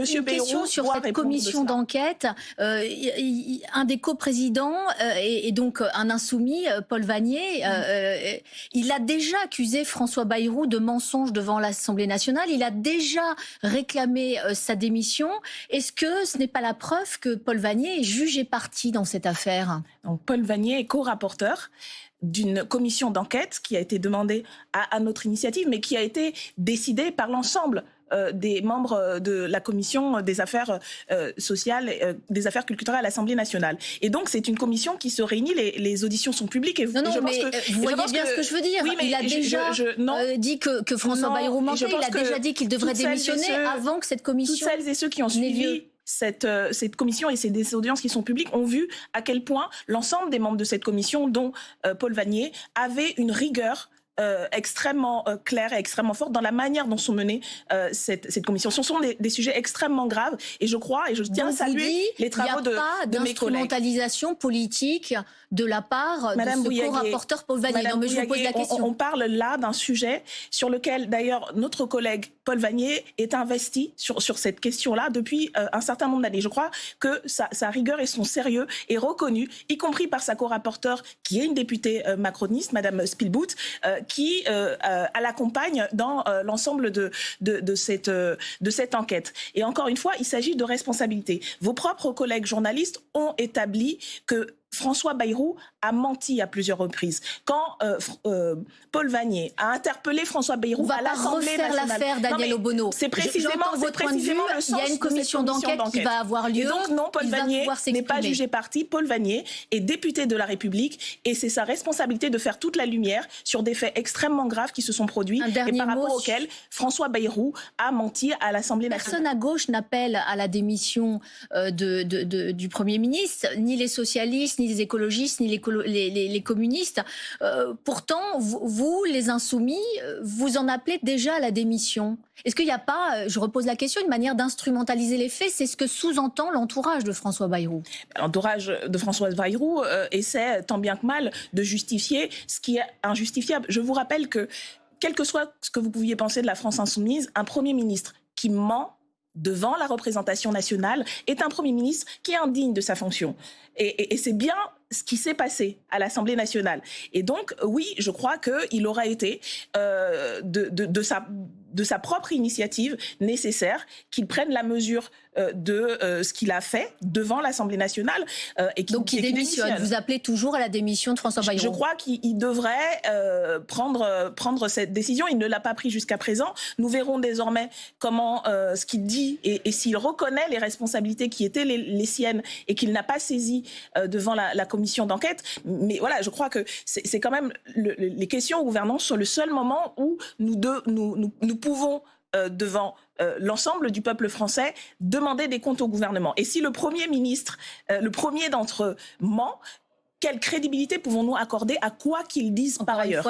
Monsieur Une question Bayrou sur doit cette répondre de commission cela. d'enquête. Un des coprésidents et donc un insoumis, Paul Vannier, il a déjà accusé François Bayrou de mensonge devant l'Assemblée nationale. Il a déjà réclamé sa démission. Est-ce que ce n'est pas la preuve que Paul Vannier est jugé parti dans cette affaire? Donc, Paul Vannier est co-rapporteur d'une commission d'enquête qui a été demandée à notre initiative, mais qui a été décidée par l'ensemble des membres de la commission des affaires sociales, des affaires culturelles à l'Assemblée nationale. Et donc, c'est une commission qui se réunit, les auditions sont publiques. Et Non, je mais pense que, vous voyez bien ce que je veux dire. Oui, mais il a déjà dit que François Bayrou mentait. Il a déjà dit qu'il devrait démissionner avant que cette commission. Toutes celles et ceux qui ont suivi cette commission et ces audiences qui sont publiques ont vu à quel point l'ensemble des membres de cette commission, dont Paul Vannier, avaient une rigueur extrêmement claire et extrêmement forte dans la manière dont sont menées cette commission. Ce sont des sujets extrêmement graves et je crois, et je tiens à saluer les travaux de mes collègues. Il n'y a pas d'instrumentalisation politique de la part de ce co-rapporteur Paul Vannier. Non, mais je vous pose la question. On parle là d'un sujet sur lequel, d'ailleurs, notre collègue Paul Vannier est investi sur cette question-là depuis un certain nombre d'années. Je crois que sa rigueur et son sérieux est reconnu, y compris par sa co-rapporteure, qui est une députée macroniste, Madame Spielbout, qui l'accompagne dans l'ensemble de cette enquête. Et encore une fois, il s'agit de responsabilité. Vos propres collègues journalistes ont établi que François Bayrou a menti à plusieurs reprises. Quand Paul Vannier a interpellé François Bayrou à l'Assemblée nationale... On va pas refaire l'affaire Daniel Obono. C'est précisément le sens. Il y a une commission d'enquête qui va avoir lieu. Et donc non, Paul Vannier n'est pas jugé parti. Paul Vannier est député de la République et c'est sa responsabilité de faire toute la lumière sur des faits extrêmement graves qui se sont produits et par rapport auxquels François Bayrou a menti à l'Assemblée nationale. Personne à gauche n'appelle à la démission du Premier ministre, ni les socialistes, ni les écologistes, ni les communistes. Pourtant, vous, les insoumis, vous en appelez déjà à la démission. Est-ce qu'il n'y a pas, je repose la question, une manière d'instrumentaliser les faits? C'est ce que sous-entend l'entourage de François Bayrou. L'entourage de François Bayrou essaie tant bien que mal de justifier ce qui est injustifiable. Je vous rappelle que, quel que soit ce que vous pouviez penser de la France insoumise, un Premier ministre qui ment devant la représentation nationale est un Premier ministre qui est indigne de sa fonction. Et c'est bien ce qui s'est passé à l'Assemblée nationale. Et donc, oui, je crois qu'il aura été de sa propre initiative nécessaire qu'il prenne la mesure de ce qu'il a fait devant l'Assemblée nationale. Donc il démissionne. Vous appelez toujours à la démission de François Bayrou? Je crois qu'il devrait prendre cette décision. Il ne l'a pas pris jusqu'à présent. Nous verrons désormais comment ce qu'il dit et s'il reconnaît les responsabilités qui étaient les siennes et qu'il n'a pas saisi devant la commission d'enquête. Mais voilà, je crois que c'est quand même les questions aux gouvernants sont le seul moment où nous pouvons, devant l'ensemble du peuple français, demander des comptes au gouvernement. Et si le Premier ministre, le premier d'entre eux, ment, quelle crédibilité pouvons-nous accorder à quoi qu'ils disent par ailleurs?